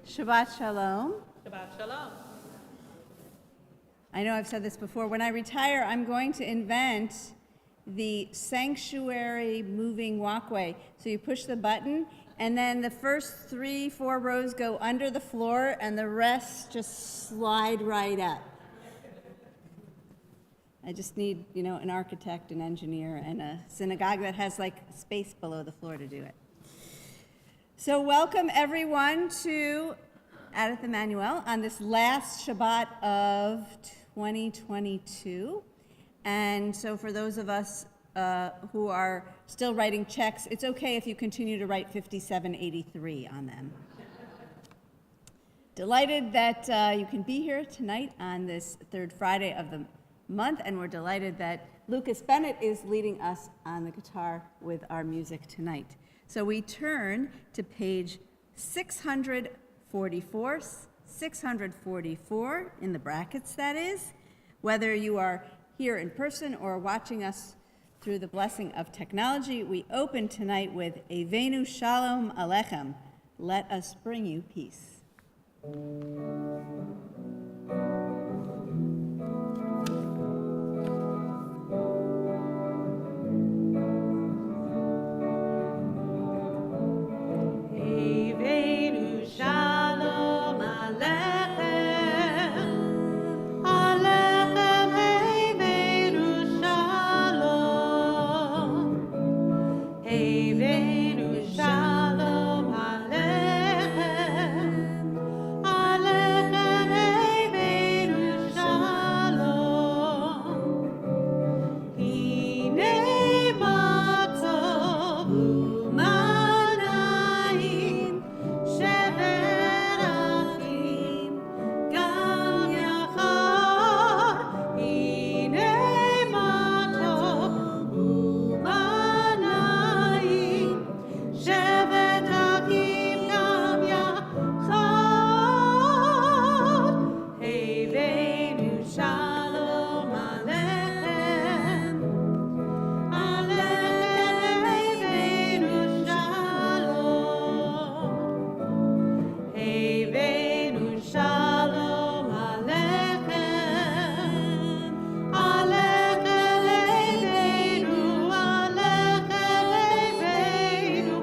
Shabbat Shalom. Shabbat Shalom. I know I've said this before. When I retire, I'm going to invent the sanctuary moving walkway. So you push the button, and then the first 3-4 rows go under the floor, and the rest just slide right up. I just need, an architect, an engineer, and a synagogue that has like space below the floor to do it. So welcome everyone to Adeth Emmanuel on this last Shabbat of 2022. And so for those of us who are still writing checks, it's okay if you continue to write 5783 on them. Delighted that you can be here tonight on this third Friday of the month, and we're delighted that Lucas Bennett is leading us on the guitar with our music tonight. So we turn to page 644 in the brackets, that is. Whether you are here in person or watching us through the blessing of technology, we open tonight with Eivenu Shalom Alechem. Let us bring you peace. Shalom Alechem, Eivenu Shalom Alechem, Eivenu Shalom, Hine Matov U'Manayim, Shevet Achim, Gam Yachad, Hine Matov U'Manayim, Shevet Achim, Gam Yachad, Eivenu Shalom Alechem, Eivenu Shalom, Eivenu Shalom Alechem, Eivenu,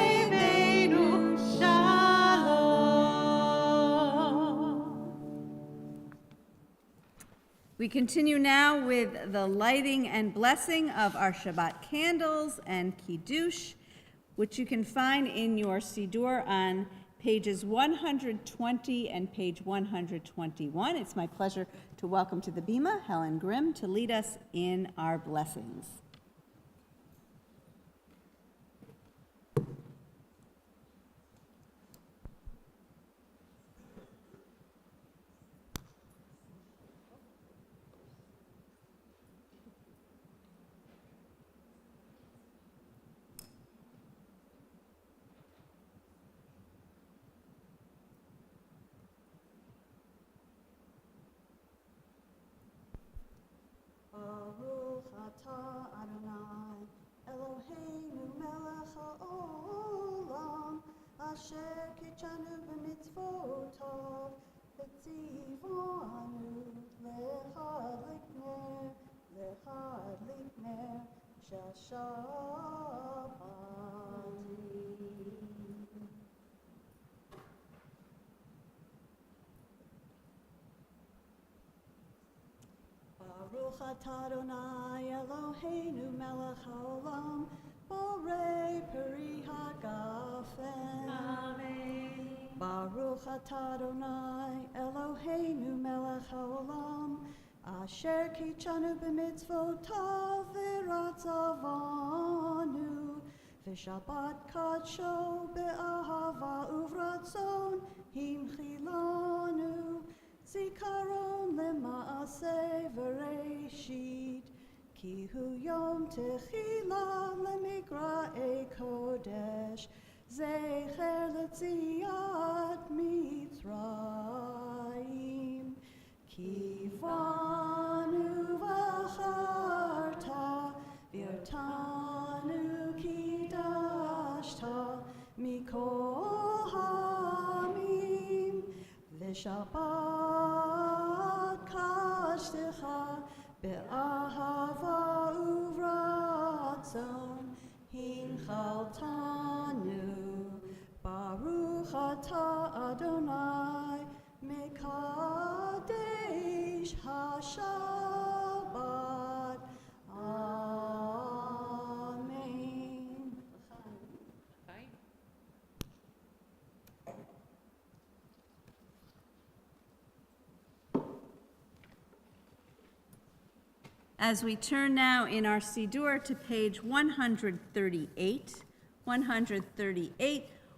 Eivenu Shalom. We continue now with the lighting and blessing of our Shabbat candles and Kiddush, which you can find in your Siddur on pages 120 and page 121. It's my pleasure to welcome to the Bima Helen Grimm to lead us in our blessings. Baruch atah Adonai, Eloheinu melech haolam, asher kitchanu b'mitzvotov, v'tzivanu lehadlik ner shel Shabbatim. Baruch atah Adonai Eloheinu melech haolam, borei peri hagafen. Amen. Baruch atah Adonai Eloheinu melech haolam, asher kitchanu b'mitzvotav v'ratzavanu, v'shabbat kadsho be'ahava uvratzon himchilanu. Zikaron lema'aseh v'reishit, ki hu yom techila lemigra'e kodesh, zecher letziat Mitzrayim. Ki vanu v'acharta, v'yotanu kidashta, mikol ושבת קדשתך באהבה וברצון הנחלתנו. ברוך אתה אדוני מקדש השבת. אמן. As we turn now in our Siddur to page 138,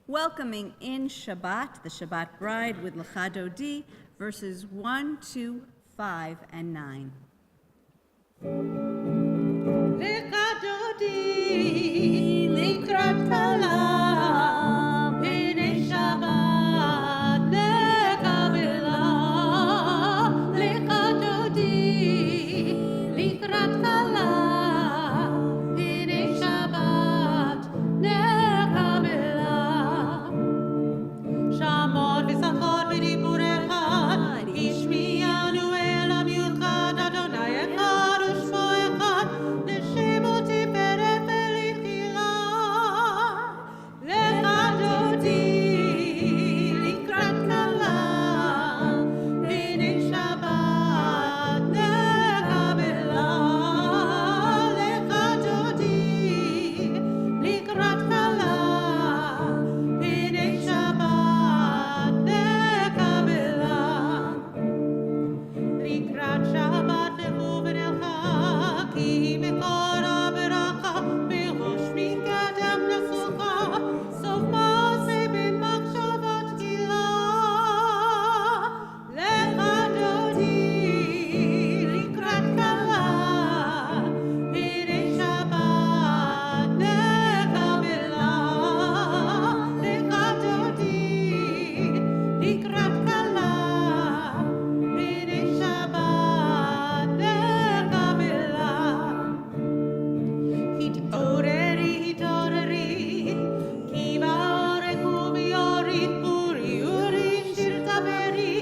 welcoming in Shabbat, the Shabbat bride with Lecha Dodi, verses 1, 2, 5, and 9. Lecha Dodi, likrat kala, b'nei Shabbat nekabela. Lecha Dodi, likrat kala, b'nei Shabbat nekabela. Shamor v'sachor v'dibur echad, ishmi'anu elam yuchad, Adonai echad u'shmo echad, l'shemo tiferet v'lichila. Lecha Dodi, likrat kala, b'nei Shabbat nekabela. Lecha Dodi, likrat kala, b'nei Shabbat nekabela. Likrat Shabbat nevuven elcha, ki mekor ha'beracha, b'rosh mikadem nesucha, sof ma'aseh b'machshavot tefila. Lecha Dodi, likrat kala, b'nei Shabbat nekabela. Lecha Dodi, likrat kala, b'nei Shabbat nekabela. Hitoreri, ki ba'orech u'bi'orit puri uri shir taberi,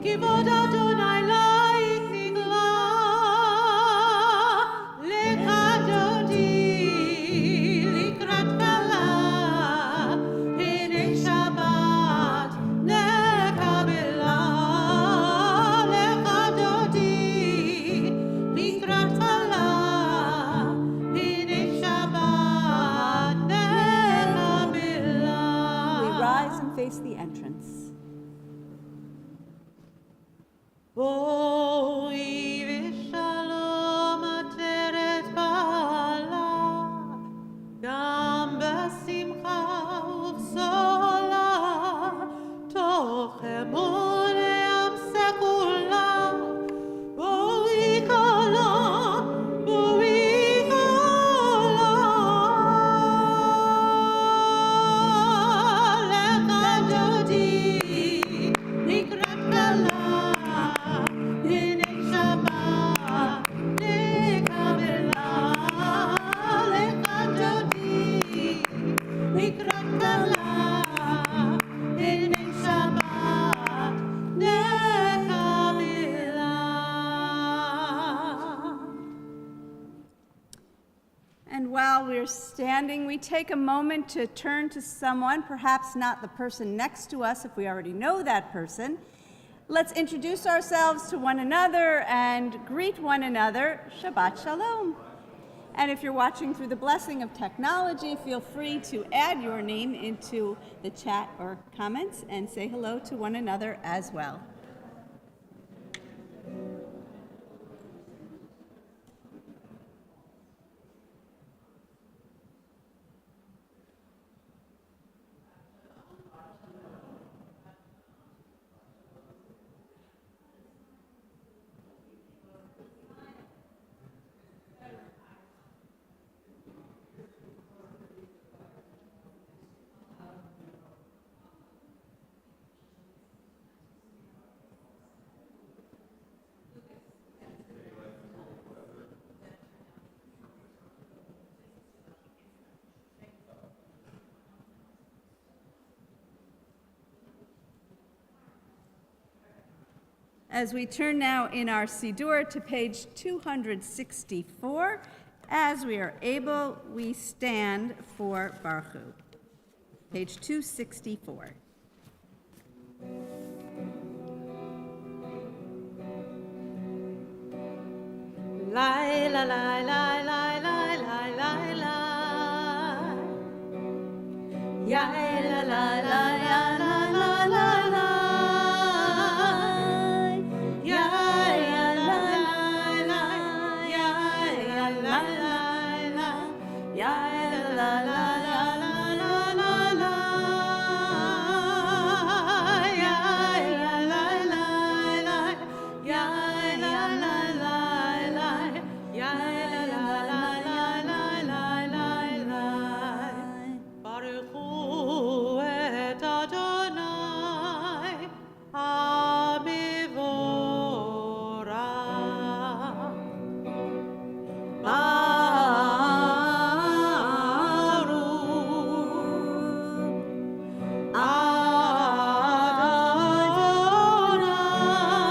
kivod Adonai la'ik nigla. Lecha Dodi, likrat kala, b'nei Shabbat nekabela. Lecha Dodi, likrat kala, b'nei Shabbat nekabela. We rise and face the entrance. Boi v'shalom ateret ba'ala, gam b'simcha ובשולה, תוך אמון לעם סגולה. בואי כלה, בואי כלה. Lecha Dodi, likrat kala, b'nei Shabbat nekabela. Lecha Dodi, likrat kala, b'nei Shabbat nekabela. And while we're standing, we take a moment to turn to someone, perhaps not the person next to us if we already know that person. Let's introduce ourselves to one another and greet one another. Shabbat Shalom. And if you're watching through the blessing of technology, feel free to add your name into the chat or comments and say hello to one another as well. As we turn now in our Siddur to page 264, as we are able, we stand for Baruch Hu. Page 264. Lai la lai lai lai lai lai lai lai. Ya la la la ya la la la la. Ya la la la ya la la la. Ya la la la la la la la. Ya la la la ya la la la. Ya la la la la la la la la. Baruch Hu et Adonai Hamivorach. Baruch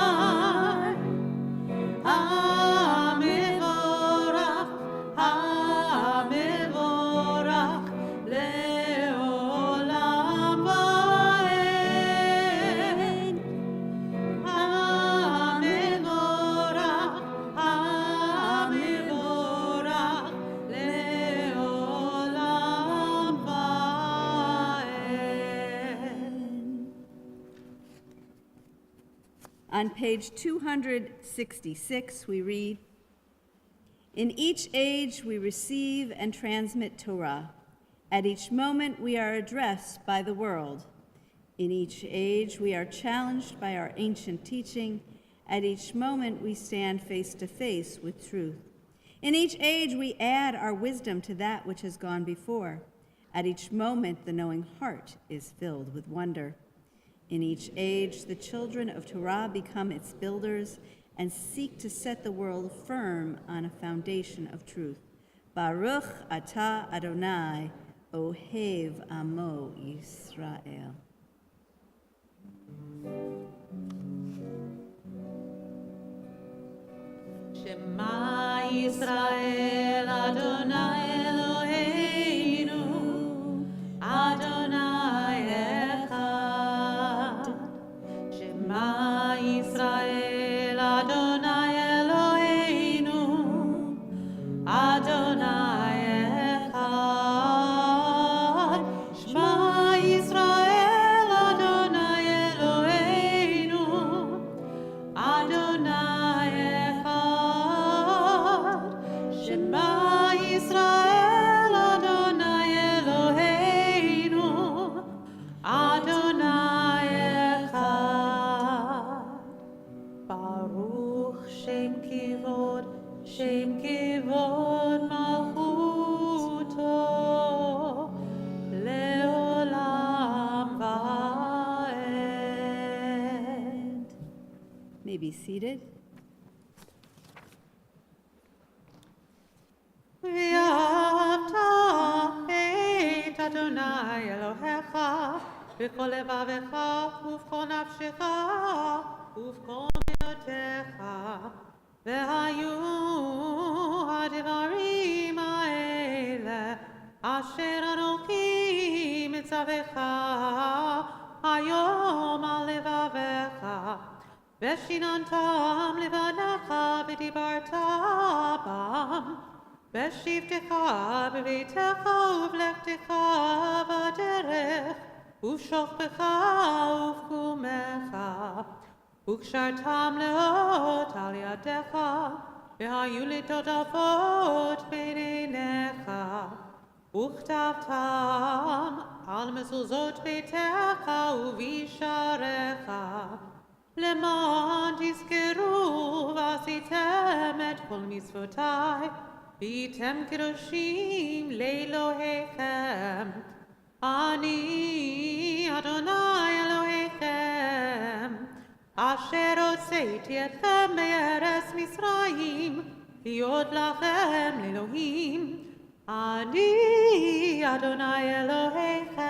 Adonai Hamivorach, Hamivorach, leolam vaed. Hamivorach, Hamivorach, leolam vaed. On page 266, we read, "In each age we receive and transmit Torah. At each moment we are addressed by the world. In each age we are challenged by our ancient teaching. At each moment we stand face to face with truth. In each age we add our wisdom to that which has gone before. At each moment the knowing heart is filled with wonder. In each age, the children of Torah become its builders and seek to set the world firm on a foundation of truth. Baruch atah Adonai, Ohev Amo Yisrael." Shema Yisrael Adonai Eloheinu Adonai Echad. Shema Yisrael Adonai Eloheinu Adonai Echad. Shema Yisrael Adonai Eloheinu Adonai Echad. Shema Yisrael Adonai Eloheinu Adonai Echad. Baruch Shem Kivod Malchuto Leolam Vaed. May be seated. V'yavta et Adonai Elohecha b'kol levavecha uv'kol nafshecha uv'kol midotecha v'hayu hadivarim ha'ele asher anochi mitzavecha hayom al levavecha v'shinantam levanecha v'dibarta bam v'shivtecha b'beitecha uv'lechtecha v'derech uv'shochbecha uv'kumecha וקשרתם לאות על ידיך, והיו לטוטפות בין עיניך, וכתבתם על מזוזות ביתך ובשעריך, למען תזכרו ועשיתם את כל מצוותיי, והייתם קדושים לאלוהיכם. אני אדוני אלוהיכם, אשר הוצאתי אתכם מארץ מצרים, להיות לכם לאלוהים. אני אדוני אלוהיכם.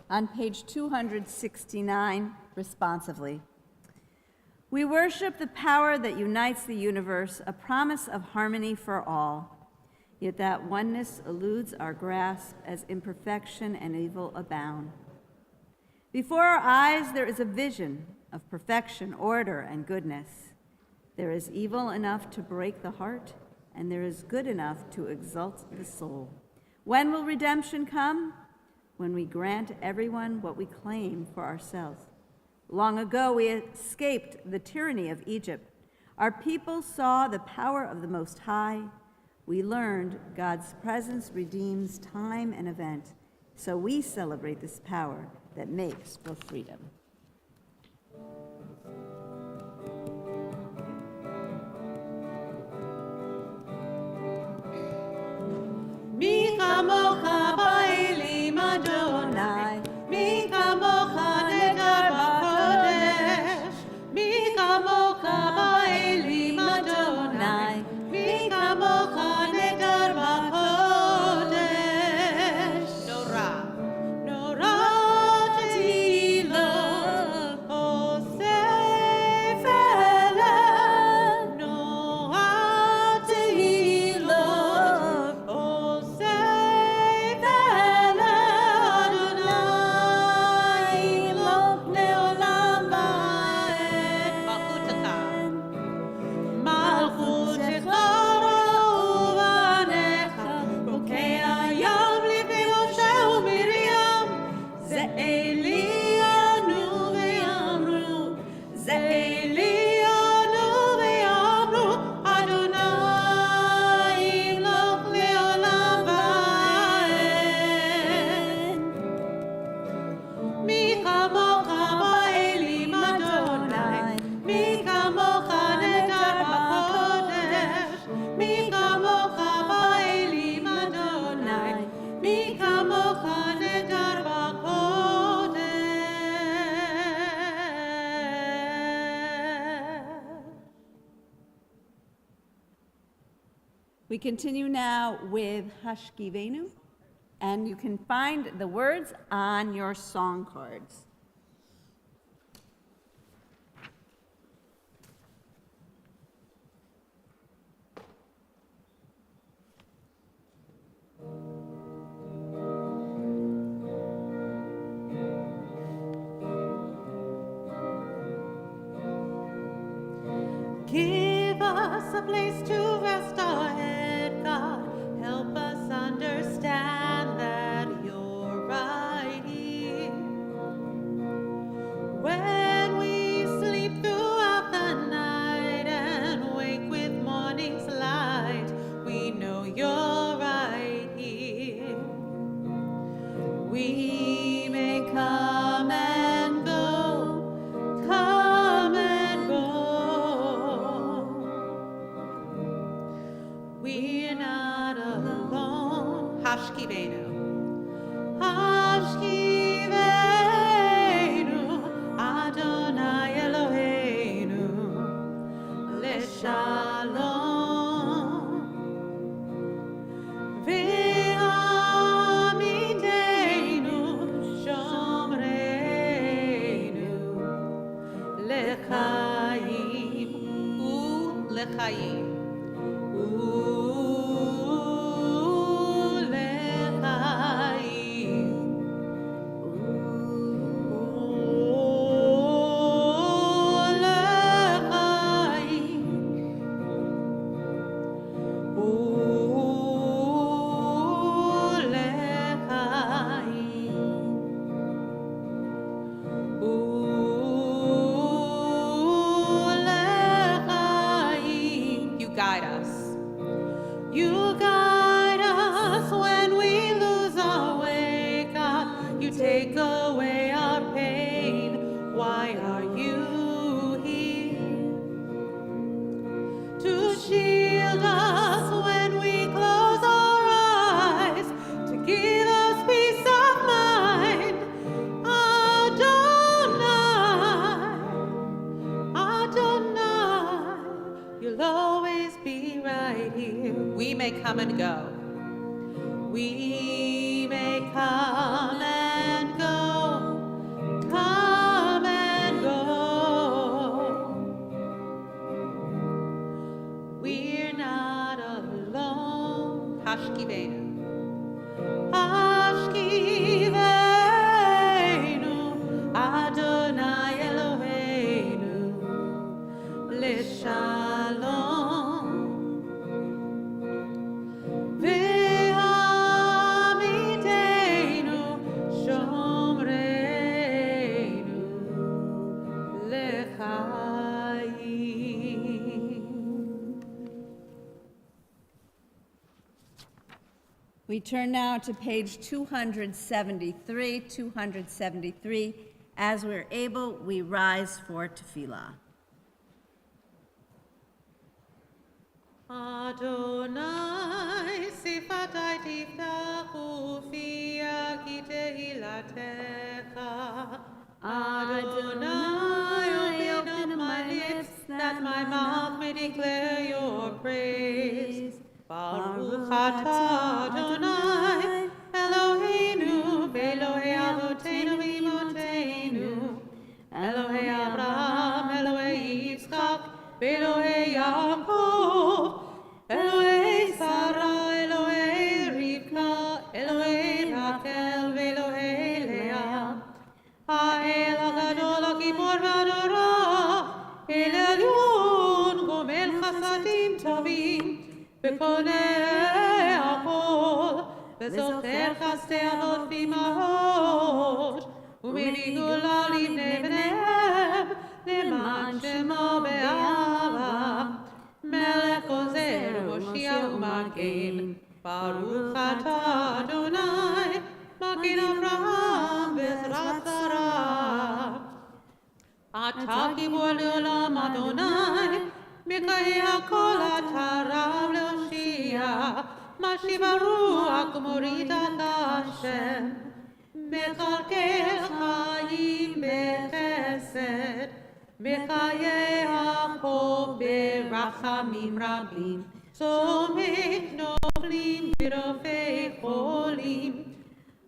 On page 269, responsively. We worship the power that unites the universe, a promise of harmony for all. Yet that oneness eludes our grasp as imperfection and evil abound. Before our eyes, there is a vision of perfection, order, and goodness. There is evil enough to break the heart, and there is good enough to exalt the soul. When will redemption come? When we grant everyone what we claim for ourselves. Long ago, we escaped the tyranny of Egypt. Our people saw the power of the Most High. We learned God's presence redeems time and event. So we celebrate this power that makes for freedom. Mi kamocha ba'elim Adonai, mi kamocha nedar b'kodesh, mi kamocha ba'elim Adonai, mi kamocha nedar b'kodesh. Nora tehila, osef eleh. Nora tehila, osef eleh. Adonai lo leolam va'ed. Malchutecha uvanecha, rokei hayam livnei Moshe uMiriam. Ze Elianu ve'amru, ze Elianu ve'amru, Adonai imloch leolam va'ed. Mi kamocha ba'elim Adonai, mi kamocha nedar b'kodesh, mi kamocha ba'elim Adonai, mi kamocha nedar b'kodesh. We continue now with Hashkivenu, and you can find the words on your song cards. Give us a place to rest our head, God. Help us understand that you're right here. When we sleep throughout the night and wake with morning's light, we know you're right here. We may come and go, come and go. We're not alone. Hashkivenu. Hashkivenu, Adonai Eloheinu, leshalom. Ve'amidenu, shomreinu, lechaim, lechaim. You guide us. You guide us when we lose our way, God. You take away our pain. Why are you here? To shield us when we close our eyes, to give us peace of mind. Adonai, you'll always be right here. We may come and go. We may come and go, come and We turn now to page 273. 273. As we're able, we rise for tefillah. Adonai, sifatai tiftachu fia ki tehilatecha. Adonai, open up my lips, that my mouth may declare your praise. Baruch atah Adonai, Eloheinu, Elohei Avotenu v'Imotenu, Elohei Abraham, Elohei Yitzchak, Elohei Yaakov, Elohei Sarah, Elohei Rivka, Elohei Rachel, Elohei Leah. Ha'el HaGadol HaGibor VaNorah, El Elyon, Gomel Chasadim Tovim, V'koneh Hakol, V'zocher Chasdei Avot V'imahot, U'mevii Gula Livnei Bneihem, Leman Shemo Be'ahava, Melech Ozer Hoshia U'Magen, Baruch atah Adonai, Magen Avraham V'ezrat Sarah. Atah Gibor Le'olam Adonai, Mekayeh Hakol atah Rav Le'Hoshia, Mashiv HaRuach U'morid HaGashem, Mechalkel Chaim B'chesed, Mekayeh Hakol B'rachamim Rabim, Tzomech Noflim V'rofei Cholim,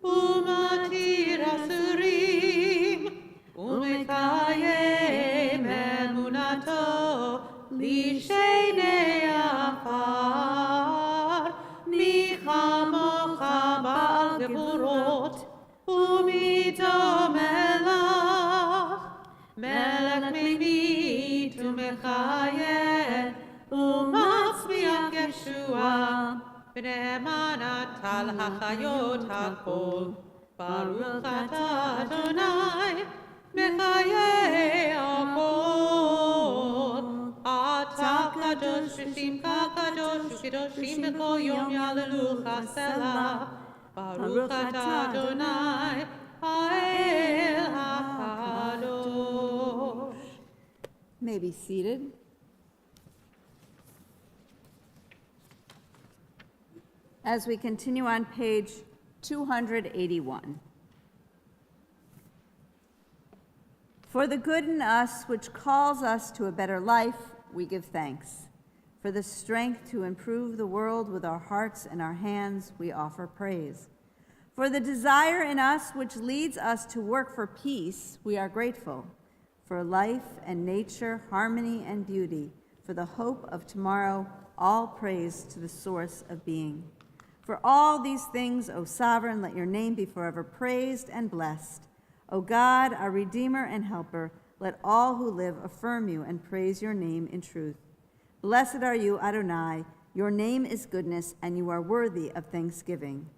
U'matir Asurim, U'mekayem Emunato L'shenei Afar, Mi chamocha ba'al geburot, U'mito melech, Melech memit u'mechayeh, U'matzmiach Yeshua, B'nei Tal hachayot hakol, Baruch atah Adonai, Mechayeh hakol. Atah kadosh v'shimcha kadosh, U'kedoshim b'kol yom yalelucha selah. Baruch atah Adonai, Ha'el HaKadosh. May be seated. As we continue on page 281. For the good in us which calls us to a better life, we give thanks. For the strength to improve the world with our hearts and our hands, we offer praise. For the desire in us which leads us to work for peace, we are grateful. For life and nature, harmony and beauty, for the hope of tomorrow, all praise to the source of being. For all these things, O Sovereign, let your name be forever praised and blessed. O God, our Redeemer and Helper, let all who live affirm you and praise your name in truth. Blessed are you, Adonai. Your name is goodness, and you are worthy of thanksgiving.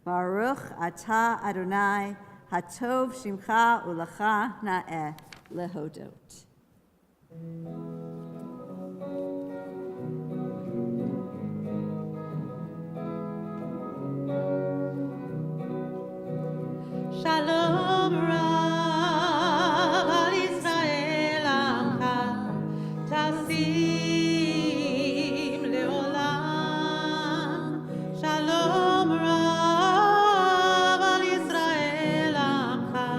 Baruch atah Adonai, hatov shimcha u'lecha na'eh lehodot. Shalom Rav al Yisrael Amcha Tasim Leolam. Shalom Rav al Yisrael Amcha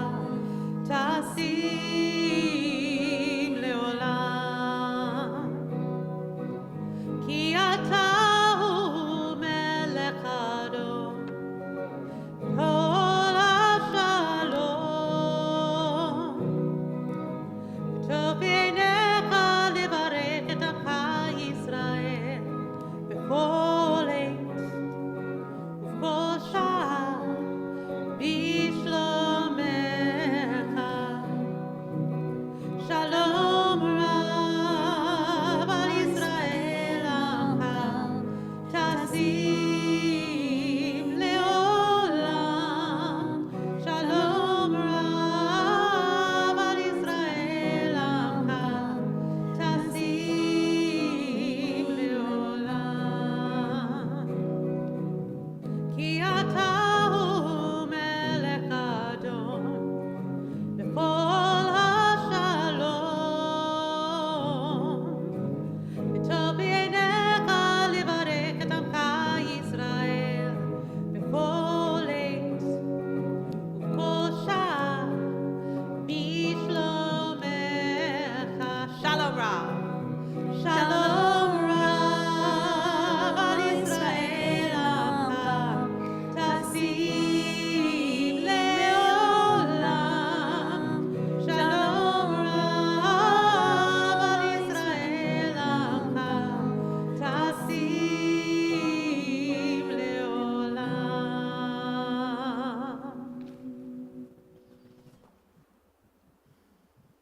Tasim Leolam. Ki atahu melech Adon. Kol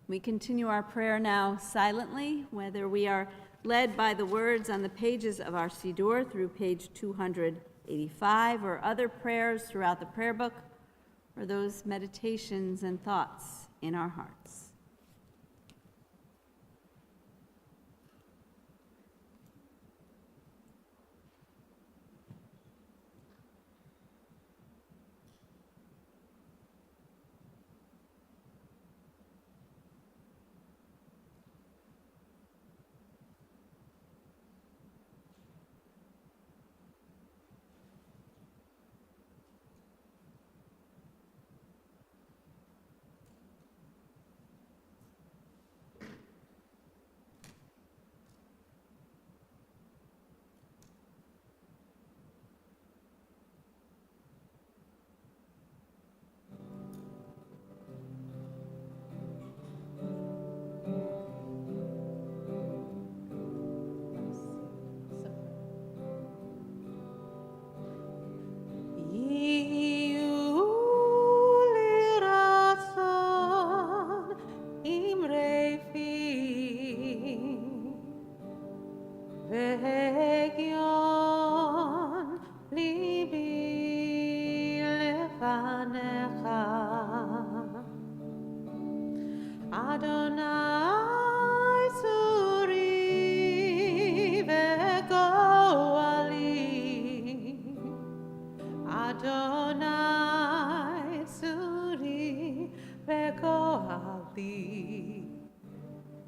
We continue our prayer now silently, whether we are led by the words on the pages of our Siddur through page 285 or other prayers throughout the prayer book, or those meditations and thoughts in our hearts.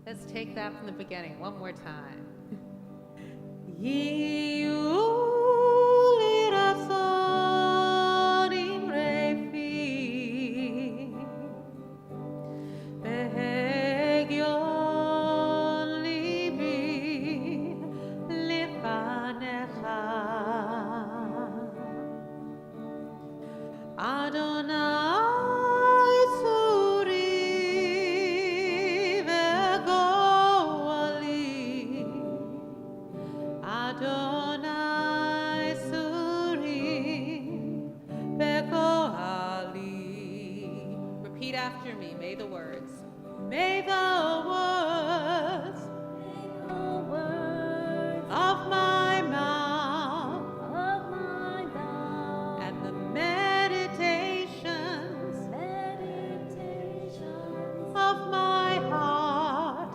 Let's take that from the beginning one more time. Repeat after me. May the words of my mouth and the meditations of my heart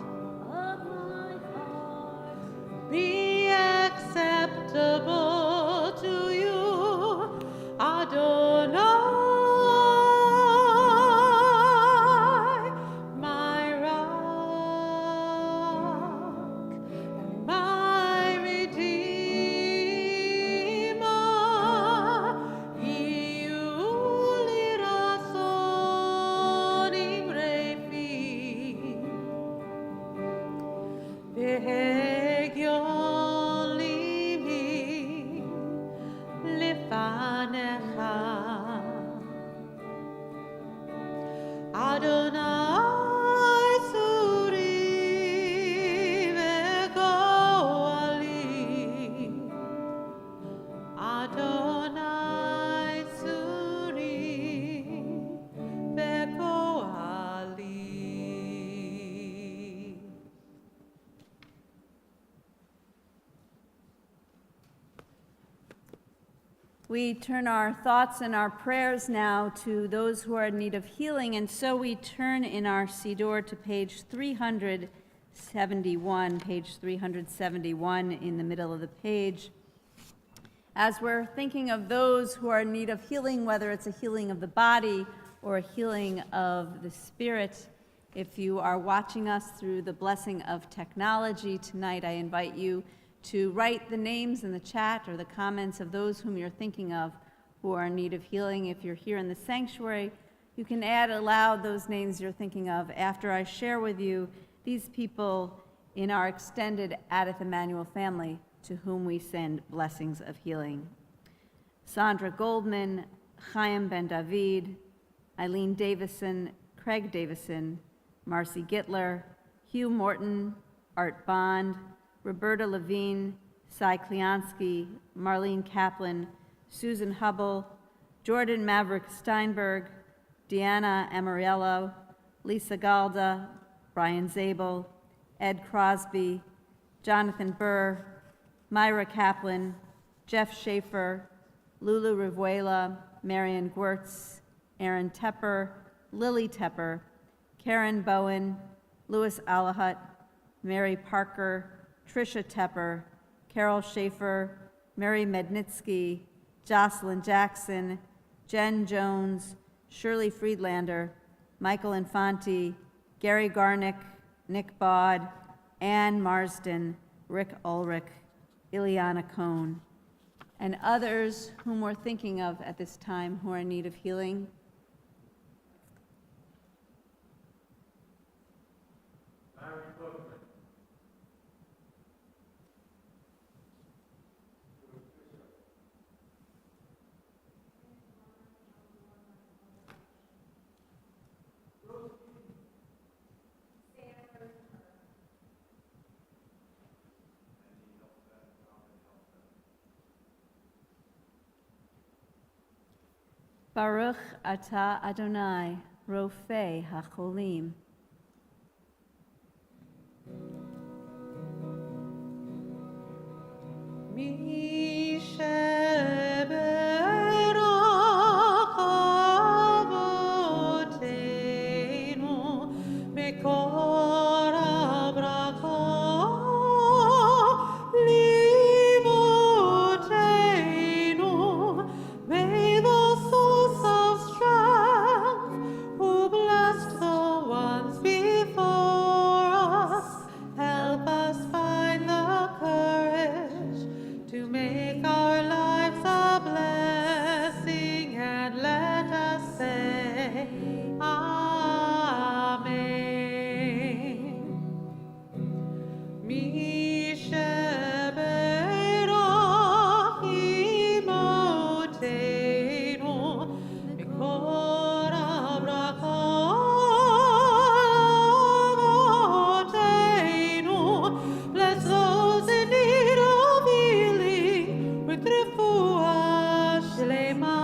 be acceptable to you, Adonai. We turn our thoughts and our prayers now to those who are in need of healing, and so we turn in our Siddur to page 371 in the middle of the page. As we're thinking of those who are in need of healing, whether it's a healing of the body or a healing of the spirit, if you are watching us through the blessing of technology tonight, I invite you to write the names in the chat or the comments of those whom you're thinking of who are in need of healing. If you're here in the sanctuary, you can add aloud those names you're thinking of after I share with you these people in our extended Adith Emmanuel family to whom we send blessings of healing. Sandra Goldman, Chaim Ben David, Eileen Davison, Craig Davison, Marcy Gittler, Hugh Morton, Art Bond, Roberta Levine, Cy Kliansky, Marlene Kaplan, Susan Hubble, Jordan Maverick Steinberg, Deanna Amariello, Lisa Galda, Brian Zabel, Ed Crosby, Jonathan Burr, Myra Kaplan, Jeff Schaefer, Lulu Rivuela, Marion Gwertz, Aaron Tepper, Lily Tepper, Karen Bowen, Louis Alahut, Mary Parker, Tricia Tepper, Carol Schaefer, Mary Mednitsky, Jocelyn Jackson, Jen Jones, Shirley Friedlander, Michael Infanti, Gary Garnick, Nick Bod, Ann Marsden, Rick Ulrich, Ileana Cohn, and others whom we're thinking of at this time who are in need of healing. Baruch atah Adonai, Rofei HaCholim. Mi sheberach avoteinu mekor habracha limotenu. May the source of strength who blessed the ones before us help us find the courage to make our lives a blessing, and let us say Amen. Mi sheberach imotenu mikor habracha avotenu. Bless those in need of healing with refuah shlema,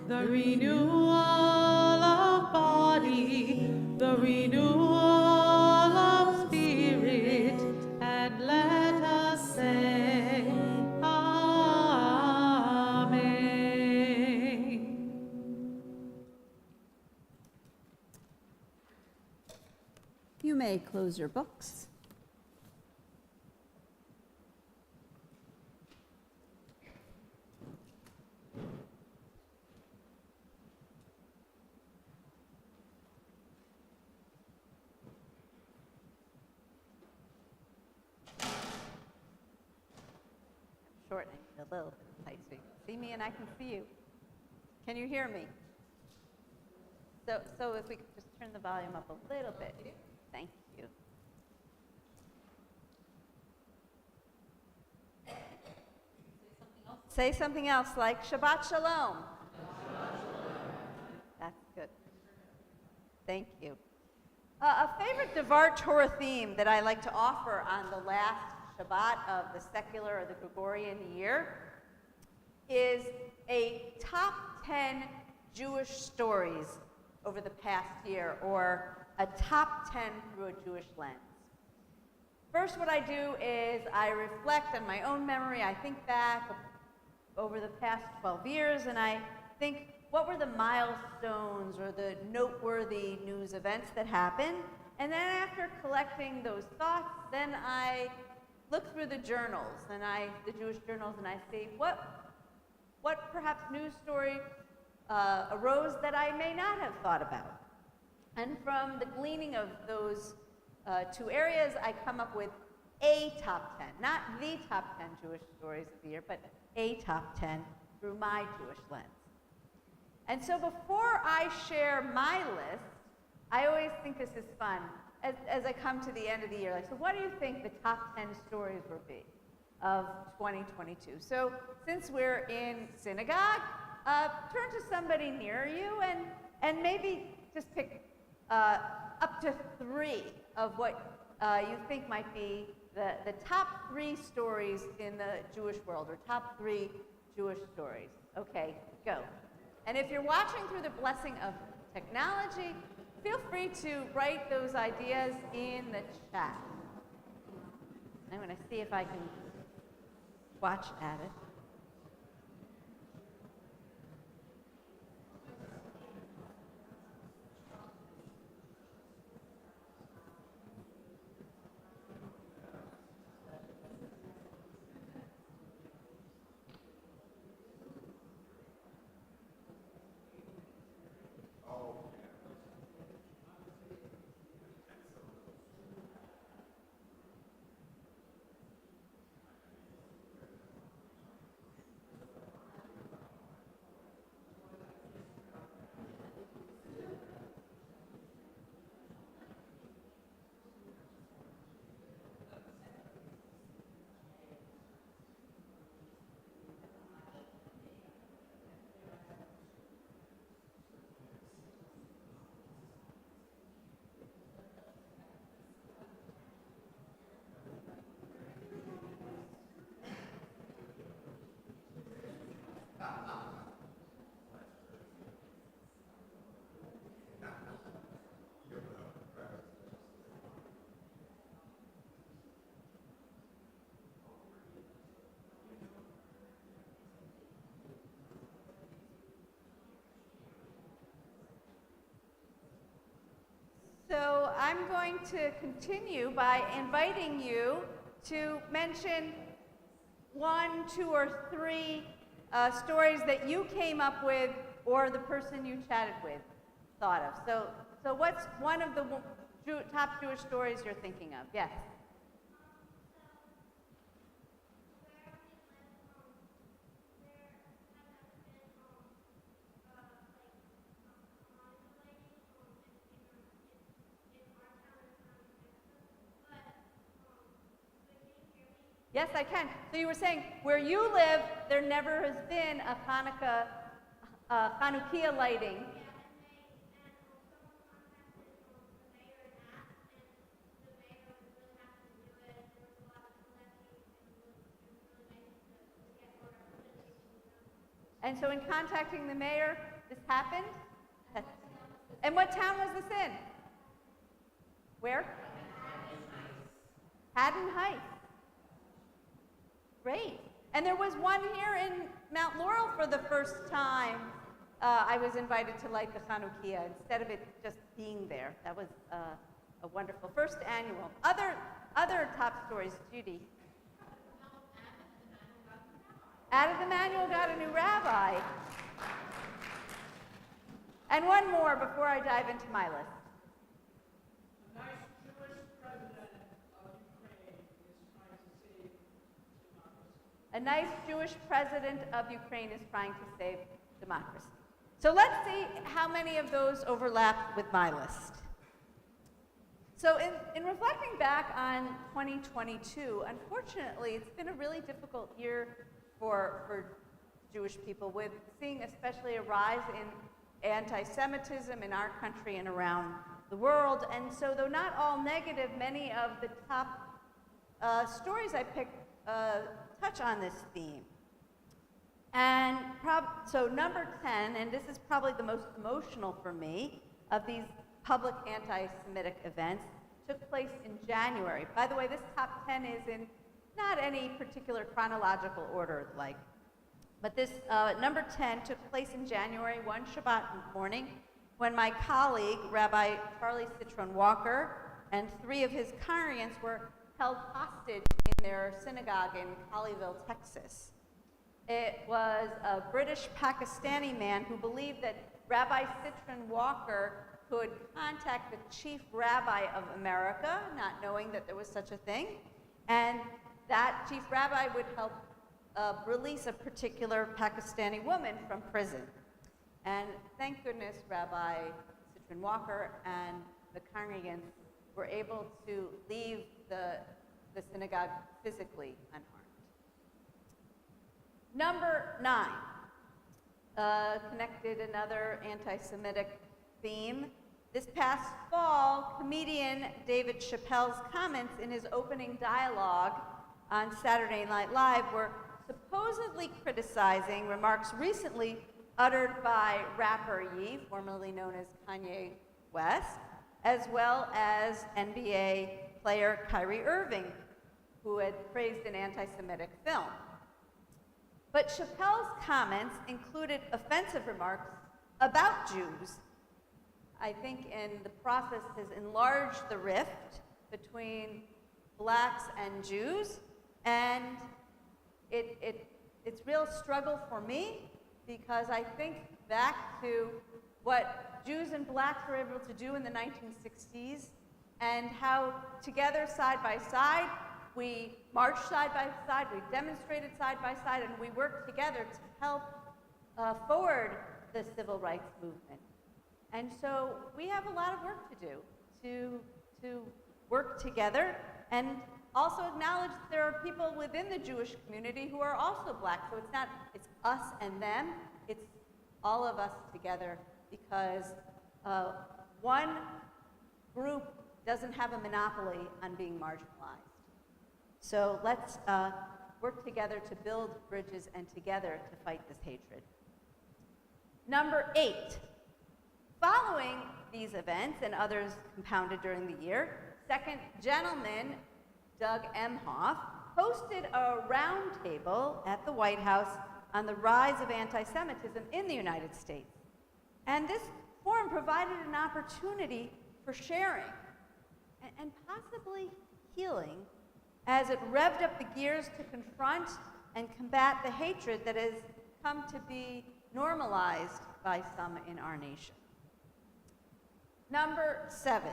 the renewal of body, the renewal of spirit, and let us say Amen. You may close your books. Shortening it a little bit tight so you can see me and I can see you. Can you hear me? So if we could just turn the volume up a little bit. Thank you. Say something else like Shabbat Shalom. That's good. Thank you. A favorite Devar Torah theme that I like to offer on the last Shabbat of the secular or the Gregorian year is a top 10 Jewish stories over the past year, or a top 10 through a Jewish lens. First, what I do is I reflect on my own memory. I think back over the past 12 years, and I think, what were the milestones or the noteworthy news events that happened? And then after collecting those thoughts, then I look through the journals, the Jewish journals, and I see what perhaps news story arose that I may not have thought about. And from the gleaning of those two areas, I come up with a top 10, not the top 10 Jewish stories of the year, but a top 10 through my Jewish lens. And so before I share my list, I always think this is fun. As I come to the end of the year, like, so what do you think the top 10 stories will be of 2022? So since we're in synagogue, turn to somebody near you and maybe just pick up to 3 of what you think might be the top 3 stories in the Jewish world, or top 3 Jewish stories. Okay, go. And if you're watching through the blessing of technology, feel free to write those ideas in the chat. I'm going to see if I can watch at it. So I'm going to continue by inviting you to mention 1, 2, or 3 stories that you came up with or the person you chatted with thought of. So what's one of the top Jewish stories you're thinking of? Yes? Yes, I can. So you were saying, where you live, there never has been a Chanukiah lighting. And so in contacting the mayor, this happened? And what town was this in? Where? Haddon Heights. Great. And there was one here in Mount Laurel for the first time. I was invited to light the Chanukiah instead of it just being there. That was a wonderful first annual. Other top stories, Judy. Added Emmanuel got a new rabbi. And one more before I dive into my list. A nice Jewish president of Ukraine is trying to save democracy. So let's see how many of those overlap with my list. So in reflecting back on 2022, unfortunately, it's been a really difficult year for Jewish people, with seeing especially a rise in anti-Semitism in our country and around the world. And so though not all negative, many of the top stories I picked touch on this theme. And so number 10, and this is probably the most emotional for me, of these public anti-Semitic events, took place in January. By the way, this top 10 is in not any particular chronological order, but this number 10 took place in January, one Shabbat morning, when my colleague, Rabbi Charlie Citron Walker, and 3 of his congregants were held hostage in their synagogue in Colleyville, Texas. It was a British Pakistani man who believed that Rabbi Citron Walker could contact the chief rabbi of America, not knowing that there was such a thing, and that chief rabbi would help release a particular Pakistani woman from prison. And thank goodness Rabbi Citron Walker and the congregants were able to leave the synagogue physically unharmed. Number 9, connected another anti-Semitic theme. This past fall, comedian David Chappelle's comments in his opening dialogue on Saturday Night Live were supposedly criticizing remarks recently uttered by rapper Ye, formerly known as Kanye West, as well as NBA player Kyrie Irving, who had praised an anti-Semitic film. But Chappelle's comments included offensive remarks about Jews. I think in the process has enlarged the rift between blacks and Jews, and it's real struggle for me because I think back to what Jews and blacks were able to do in the 1960s and how together side by side we marched side by side, we demonstrated side by side, and we worked together to help forward the civil rights movement. And so we have a lot of work to do to work together and also acknowledge that there are people within the Jewish community who are also black. So it's us and them, it's all of us together because one group doesn't have a monopoly on being marginalized. So let's work together to build bridges and together to fight this hatred. Number 8, following these events and others compounded during the year, Second Gentleman Doug Emhoff hosted a roundtable at the White House on the rise of anti-Semitism in the United States. And this forum provided an opportunity for sharing and possibly healing as it revved up the gears to confront and combat the hatred that has come to be normalized by some in our nation. Number 7,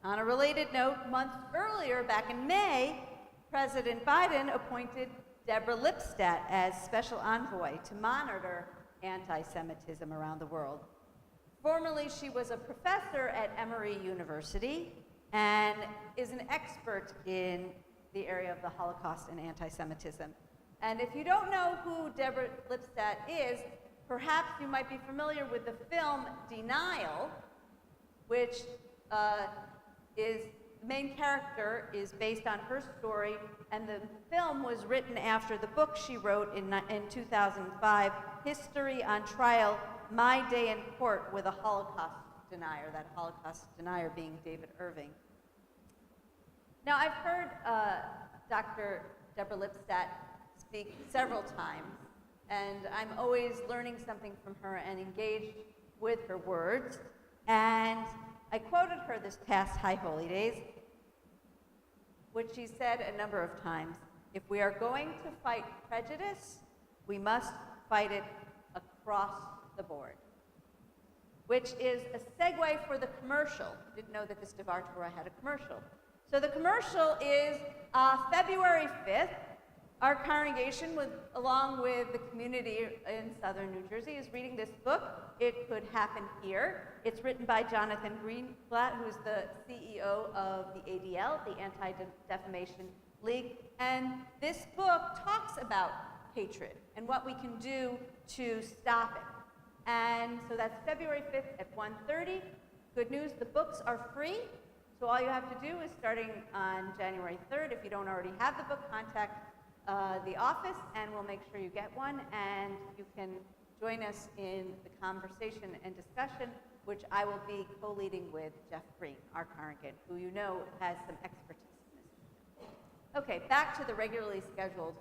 on a related note, months earlier, back in May, President Biden appointed Deborah Lipstadt as special envoy to monitor anti-Semitism around the world. Formerly, she was a professor at Emory University and is an expert in the area of the Holocaust and anti-Semitism. And if you don't know who Deborah Lipstadt is, perhaps you might be familiar with the film Denial, which is the main character is based on her story, and the film was written after the book she wrote in 2005, History on Trial, My Day in Court with a Holocaust Denier, that Holocaust denier being David Irving. Now, I've heard Dr. Deborah Lipstadt speak several times, and I'm always learning something from her and engaged with her words. And I quoted her this past High Holy Days, which she said a number of times, if we are going to fight prejudice, we must fight it across the board, which is a segue for the commercial. Didn't know that this Devar Torah had a commercial. So the commercial is February 5th. Our congregation, along with the community in southern New Jersey, is reading this book, It Could Happen Here. It's written by Jonathan Greenblatt, who's the CEO of the ADL, the Anti-Defamation League. And this book talks about hatred and what we can do to stop it. And so that's February 5th at 1:30. Good news, the books are free. So all you have to do is starting on January 3rd, if you don't already have the book, contact the office and we'll make sure you get one, and you can join us in the conversation and discussion, which I will be co-leading with Jeff Green, our congregant, who you know has some expertise in this. Okay, back to the regularly scheduled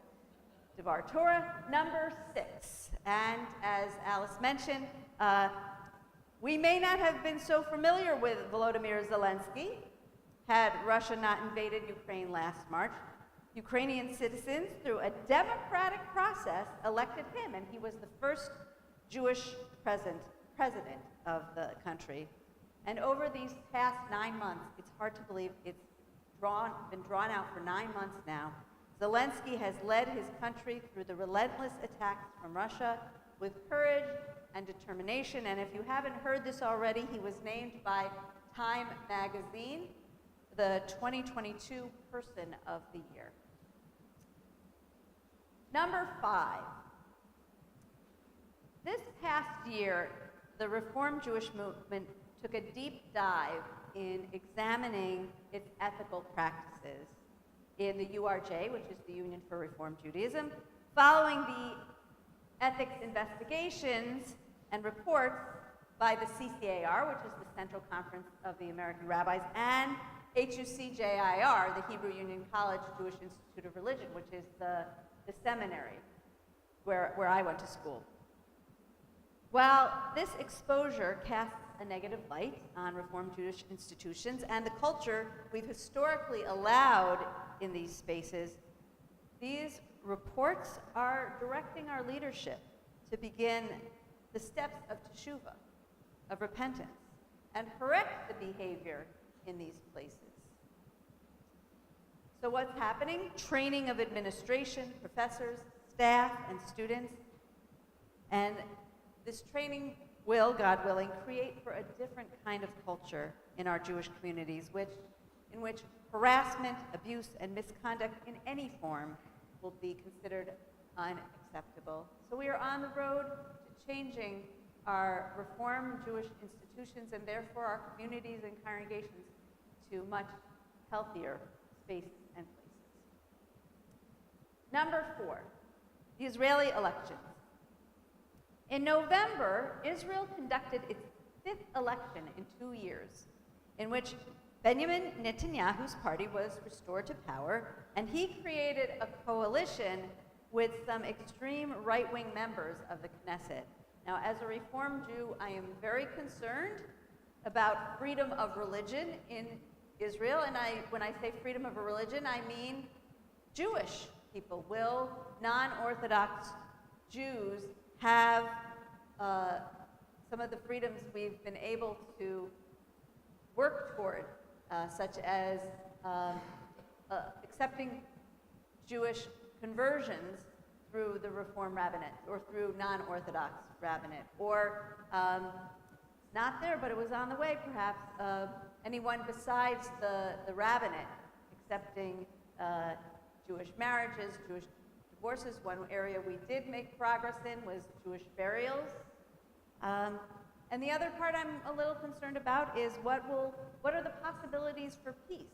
Devar Torah, number 6. And as Alice mentioned, we may not have been so familiar with Volodymyr Zelensky had Russia not invaded Ukraine last March. Ukrainian citizens, through a democratic process, elected him, and he was the first Jewish president of the country. And over these past 9 months, it's hard to believe it's been drawn out for 9 months now, Zelensky has led his country through the relentless attacks from Russia with courage and determination. And if you haven't heard this already, he was named by Time magazine the 2022 Person of the Year. Number 5. This past year, the Reformed Jewish movement took a deep dive in examining its ethical practices in the URJ, which is the Union for Reformed Judaism, following the ethics investigations and reports by the CCAR, which is the Central Conference of the American Rabbis, and HUCJIR, the Hebrew Union College Jewish Institute of Religion, which is the seminary where I went to school. While this exposure casts a negative light on Reformed Jewish institutions and the culture we've historically allowed in these spaces, these reports are directing our leadership to begin the steps of teshuvah, of repentance, and correct the behavior in these places. So what's happening? Training of administration, professors, staff, and students. And this training will, God willing, create for a different kind of culture in our Jewish communities, in which harassment, abuse, and misconduct in any form will be considered unacceptable. So we are on the road to changing our Reformed Jewish institutions and therefore our communities and congregations to much healthier spaces and places. Number 4, the Israeli elections. In November, Israel conducted its 5th election in 2 years, in which Benjamin Netanyahu's party was restored to power, and he created a coalition with some extreme right-wing members of the Knesset. Now, as a Reformed Jew, I am very concerned about freedom of religion in Israel, and when I say freedom of a religion, I mean Jewish people. Will non-Orthodox Jews have some of the freedoms we've been able to work toward, such as accepting Jewish conversions through the Reform rabbinate or through non-Orthodox rabbinate, or not there, but it was on the way perhaps, anyone besides the rabbinate accepting Jewish marriages, Jewish divorces. One area we did make progress in was Jewish burials. And the other part I'm a little concerned about is what are the possibilities for peace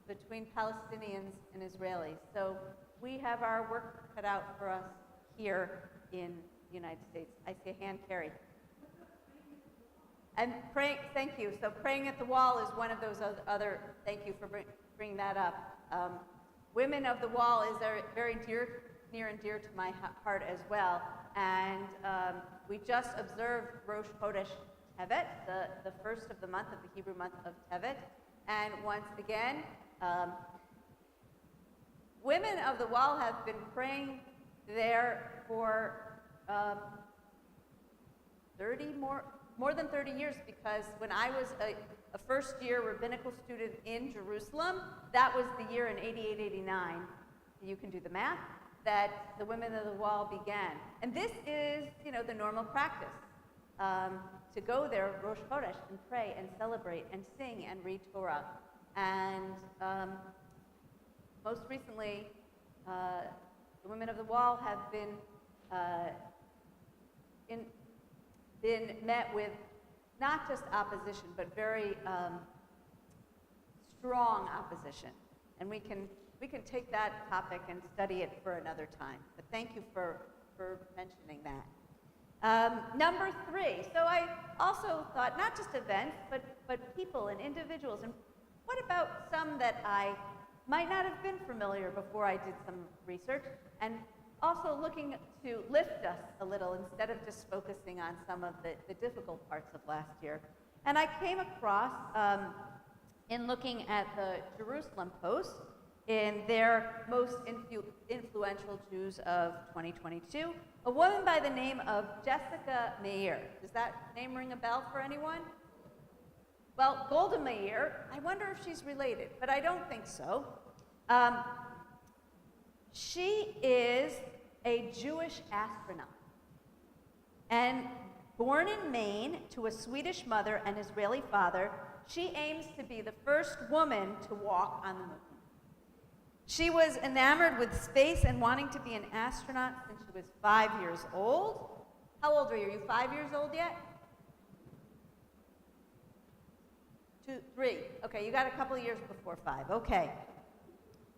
between Palestinians and Israelis. So we have our work cut out for us here in the United States. I see a hand carried. And praying, thank you. So praying at the wall is one of those other, thank you for bringing that up. Women of the Wall is very near and dear to my heart as well. And we just observed Rosh Chodesh Tevet, the first of the month, of the Hebrew month of Tevet. And once again, women of the Wall have been praying there for more than 30 years, because when I was a first-year rabbinical student in Jerusalem, that was the year in 88-89, you can do the math, that the Women of the Wall began. And this is, the normal practice, to go there, Rosh Chodesh, and pray and celebrate and sing and read Torah. And most recently, the Women of the Wall have been met with not just opposition, but very strong opposition. And we can take that topic and study it for another time. But thank you for mentioning that. Number 3, so I also thought not just events, but people and individuals. And what about some that I might not have been familiar before I did some research, and also looking to lift us a little instead of just focusing on some of the difficult parts of last year. And I came across, in looking at the Jerusalem Post, in their most influential Jews of 2022, a woman by the name of Jessica Meir. Does that name ring a bell for anyone? Well, Golda Meir, I wonder if she's related, but I don't think so. She is a Jewish astronaut, and born in Maine to a Swedish mother and Israeli father, she aims to be the first woman to walk on the moon. She was enamored with space and wanting to be an astronaut since she was 5 years old. How old are you? Are you 5 years old yet? 2, 3. Okay, you got a couple of years before 5. Okay.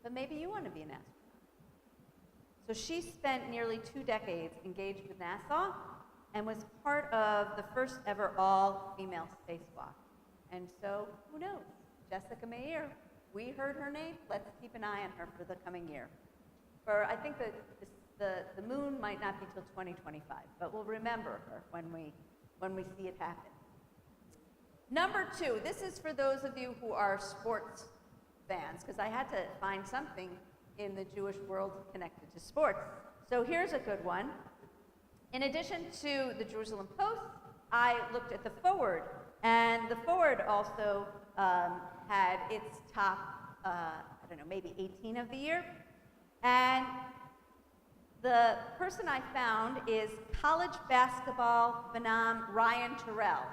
But maybe you want to be an astronaut. So she spent nearly 2 decades engaged with NASA, and was part of the first ever all-female spacewalk. And so, who knows? Jessica Meir, we heard her name. Let's keep an eye on her for the coming year. I think that the moon might not be till 2025, but we'll remember her when we see it happen. Number 2, this is for those of you who are sports fans, because I had to find something in the Jewish world connected to sports. So here's a good one. In addition to the Jerusalem Post, I looked at the Forward, and the Forward also had its top, maybe 18 of the year. And the person I found is college basketball phenom Ryan Terrell.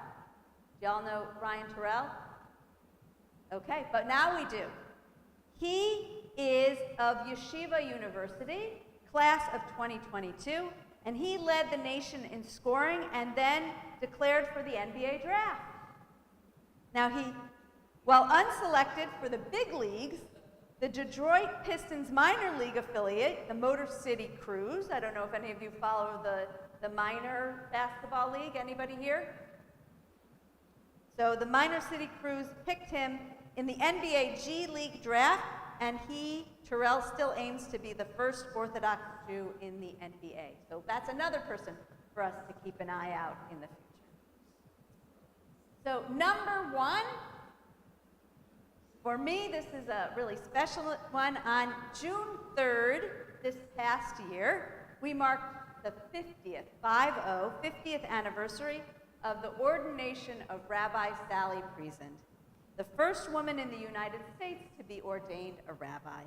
Do y'all know Ryan Terrell? Okay, but now we do. He is of Yeshiva University, class of 2022, and he led the nation in scoring and then declared for the NBA draft. Now while unselected for the big leagues, the Detroit Pistons minor league affiliate, the Motor City Cruise, I don't know if any of you follow the minor basketball league, anybody here? So the Minor City Cruise picked him in the NBA G League draft, and Terrell, still aims to be the first Orthodox Jew in the NBA. So that's another person for us to keep an eye out in the future. So number 1, for me, this is a really special one. On June 3rd, this past year, we marked the 50th anniversary of the ordination of Rabbi Sally Priesand, the first woman in the United States to be ordained a rabbi.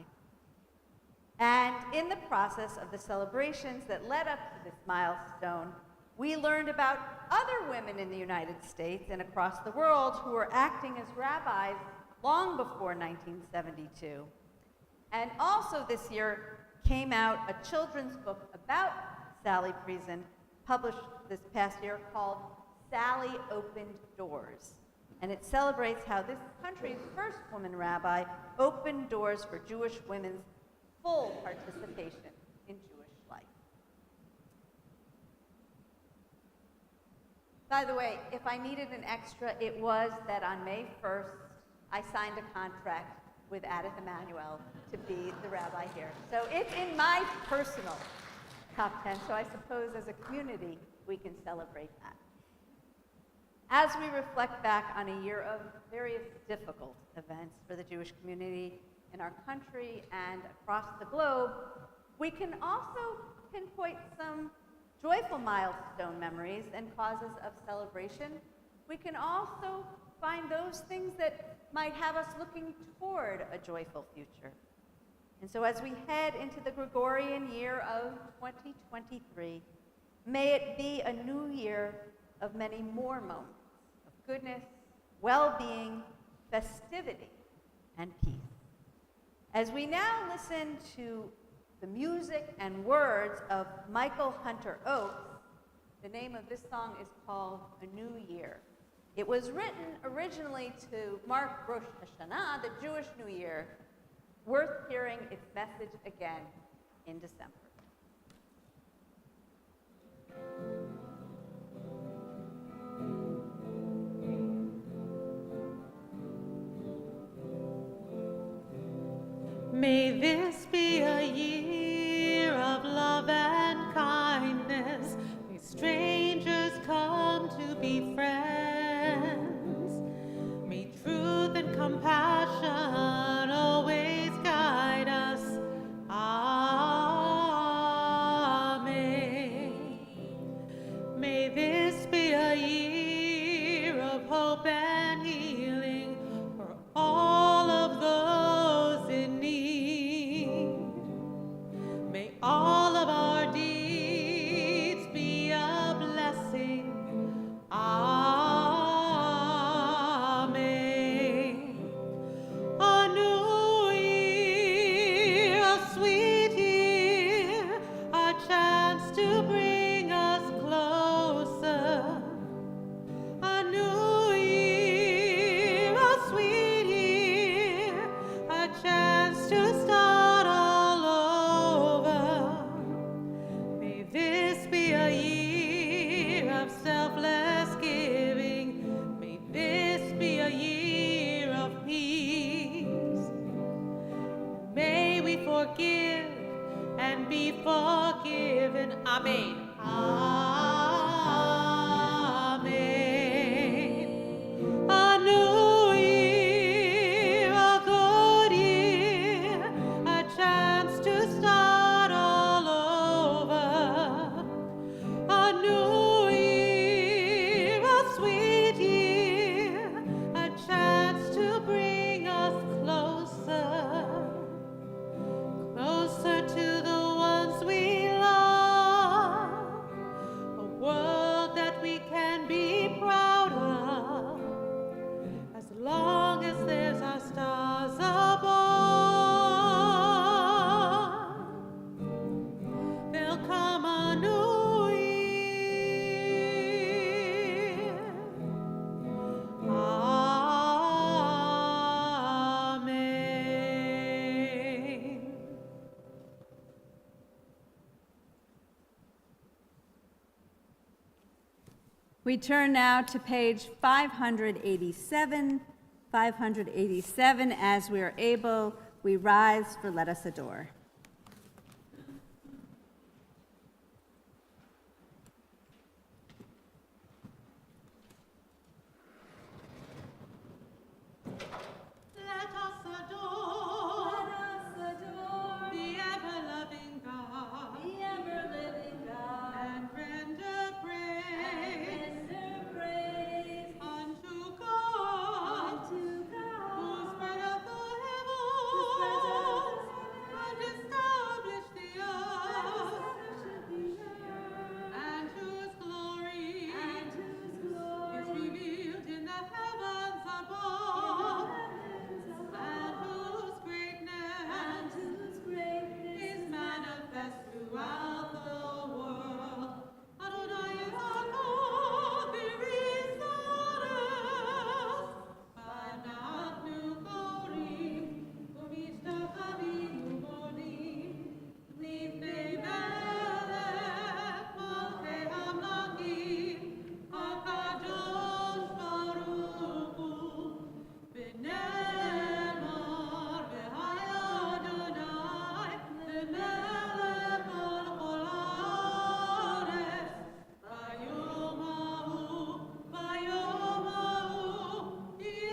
And in the process of the celebrations that led up to this milestone, we learned about other women in the United States and across the world who were acting as rabbis long before 1972. And also this year came out a children's book about Sally Priesand, published this past year, called Sally Opened Doors. And it celebrates how this country's first woman rabbi opened doors for Jewish women's full participation in Jewish life. By the way, if I needed an extra, it was that on May 1st, I signed a contract with Adith Emanuel to be the rabbi here. So it's in my personal top 10, so I suppose as a community, we can celebrate that. As we reflect back on a year of various difficult events for the Jewish community in our country and across the globe, we can also pinpoint some joyful milestone memories and causes of celebration. We can also find those things that might have us looking toward a joyful future. And so as we head into the Gregorian year of 2023, may it be a new year of many more moments of goodness, well-being, festivity, and peace. As we now listen to the music and words of Michael Hunter Oakes, the name of this song is called A New Year. It was written originally to mark Rosh Hashanah, the Jewish New Year, worth hearing its message again in December. May this be a year of love and kindness. May strangers come to be friends. May truth and compassion always guide us. Amen. May this be a year of hope and healing for all of those in need. May all of our deeds be a blessing. Amen. A new year, a sweet year, a chance to bring us closer. A new year. Amen. Amen. A new year, a good year, a chance to start all over. A new year, a sweet year, a chance to bring us closer, closer to the ones we love, a world that we can be proud of, as long as there's our stars above. There'll come a new year. Amen. We turn now to page 587. 587, as we are able, we rise for Let Us Adore. Let us adore the ever-loving God, and render praise unto God, who spread the heavens and established the earth, and whose glory is revealed in the heavens above, and whose greatness is manifest throughout the world. Adonai is our God, there is not else. Banachnu korim, u'mishtachavim u'modim, lifnei melech malchei hamlachim, HaKadosh Baruch Hu, v'nemar v'haya Adonai, lemelech al kol haaretz, vayom hahu yeh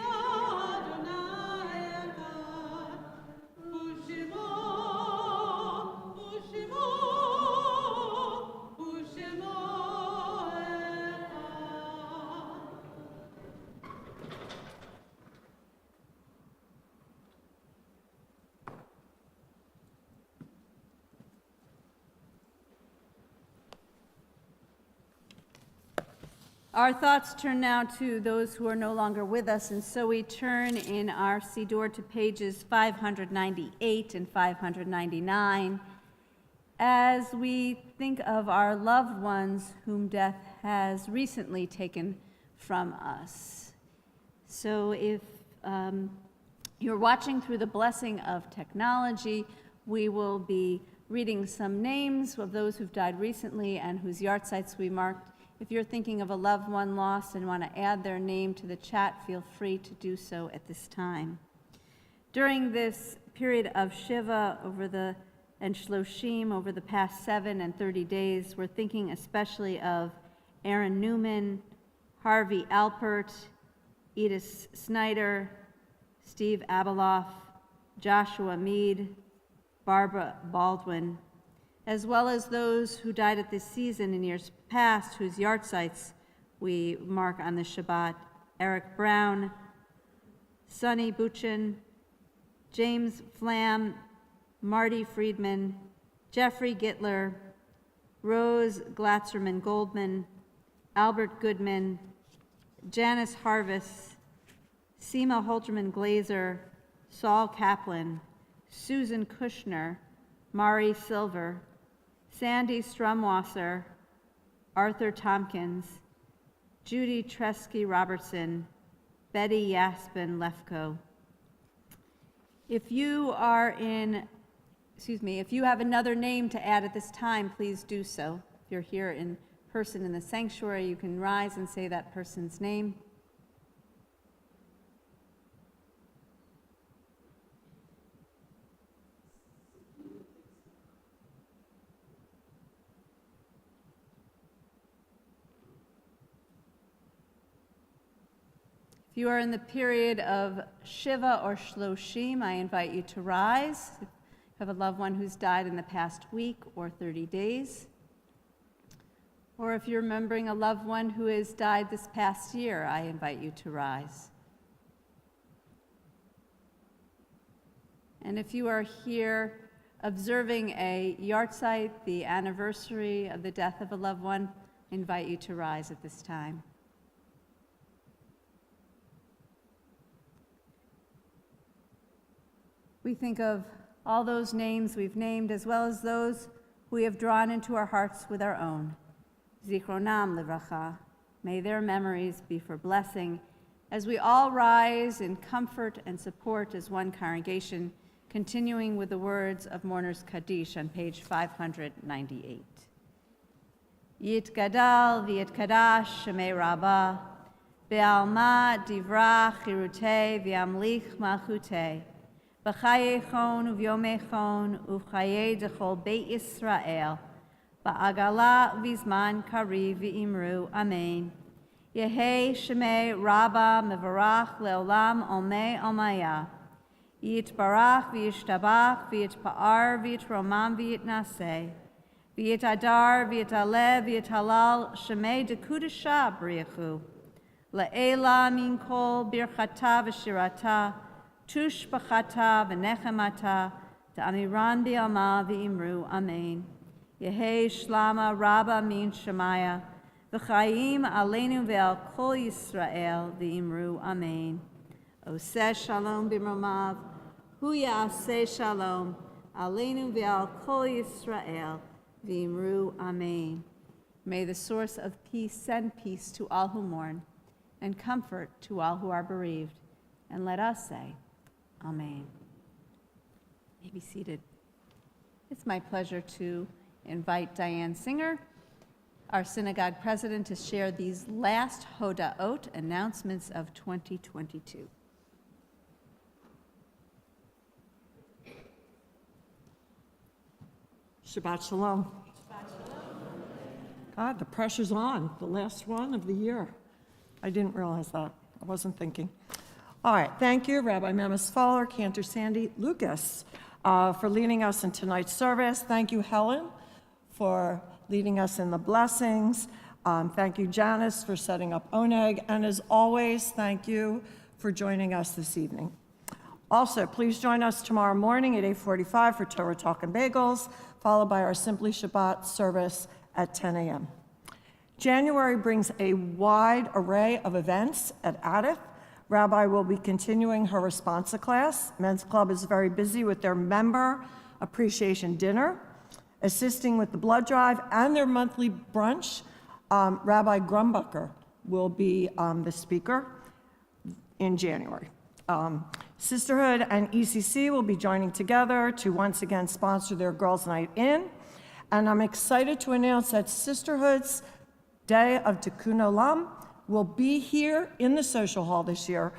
Adonai echad, u'shemo echad. Our thoughts turn now to those who are no longer with us, and so we turn in our Siddur to pages 598 and 599 as we think of our loved ones whom death has recently taken from us. So if you're watching through the blessing of technology, we will be reading some names of those who've died recently and whose yahrzeits we marked. If you're thinking of a loved one lost and want to add their name to the chat, feel free to do so at this time. During this period of Shiva and Shloshim over the past 7 and 30 days, we're thinking especially of Aaron Newman, Harvey Alpert, Edith Snyder, Steve Abeloff, Joshua Mead, Barbara Baldwin, as well as those who died at this season in years past, whose yahrzeits we mark on the Shabbat: Eric Brown, Sonny Buchin, James Flam, Marty Friedman, Jeffrey Gittler, Rose Glatzerman Goldman, Albert Goodman, Janice Harvis, Seema Holterman Glazer, Saul Kaplan, Susan Kushner, Mari Silver, Sandy Strumwasser, Arthur Tompkins, Judy Tresky Robertson, Betty Yaspin Lefko. If you have another name to add at this time, please do so. If you're here in person in the sanctuary, you can rise and say that person's name. you are in the period of Shiva or Shloshim, I invite you to rise. If you have a loved one who's died in the past week or 30 days, or if you're remembering a loved one who has died this past year, I invite you to rise. And if you are here observing a yahrzeit, the anniversary of the death of a loved one, I invite you to rise at this time. We think of all those names we've named, as well as those we have drawn into our hearts with our own. Zichronam livracha. May their memories be for blessing, as we all rise in comfort and support as one congregation, continuing with the words of Mourner's Kaddish on page 598. Yit gadal v'yit kadash shemei rabbah, be'alma divra chirutei v'yamlich malchutei, b'chayei uvyomei u'chayei dechol beit Yisrael, ba'agala v'zman kariv v'imru, amen. Yehei shemei rabbah mevarach le'olam omei omaya, Yitbarach v'yishtabach v'yitpa'ar v'yitromam v'yitnaseh, v'yitadar v'yitaleh v'yitalal shemei dekudesha briachu, le'ela min kol birchata v'shirata, tush b'chata v'nechemata, ta'amiran bi'alma v'imru, amen. Yehei shlama rabba min shemaya, v'chayim aleinu ve'al kol Yisrael v'imru, amen. Oseh shalom b'mromav, hu ya'aseh shalom, aleinu ve'al kol Yisrael, v'imru, amen. May the source of peace send peace to all who mourn, and comfort to all who are bereaved. And let us say, amen. You may be seated. It's my pleasure to invite Diane Singer, our synagogue president, to share these last Hodaot announcements of 2022. Shabbat shalom. God, the pressure's on, the last one of the year. I didn't realize that. I wasn't thinking. All right, thank you, Rabbi Memes Fowler, Cantor Sandy Lucas, for leading us in tonight's service. Thank you, Helen, for leading us in the blessings. Thank you, Janice, for setting up Oneg. And as always, thank you for joining us this evening. Also, please join us tomorrow morning at 8:45 for Torah Talk and Bagels, followed by our Simply Shabbat service at 10 a.m. January brings a wide array of events at Adif. Rabbi will be continuing her responsa class. Men's Club is very busy with their member appreciation dinner, assisting with the blood drive and their monthly brunch. Rabbi Grumbucker will be the speaker in January. Sisterhood and ECC will be joining together to once again sponsor their Girls' Night In. And I'm excited to announce that Sisterhood's Day of Tikkun Olam will be here in the social hall this year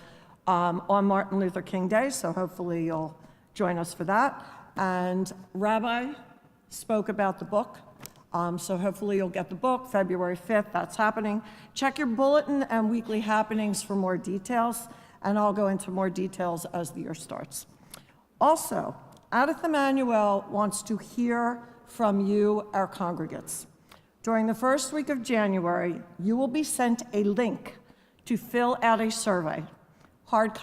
on Martin Luther King Day, so hopefully you'll join us for that. And Rabbi spoke about the book, so hopefully you'll get the book February 5th. That's happening. Check your bulletin and weekly happenings for more details, and I'll go into more details as the year starts. Also, Adith Emmanuel wants to hear from you, our congregates. During the first week of January, you will be sent a link to fill out a survey. Hard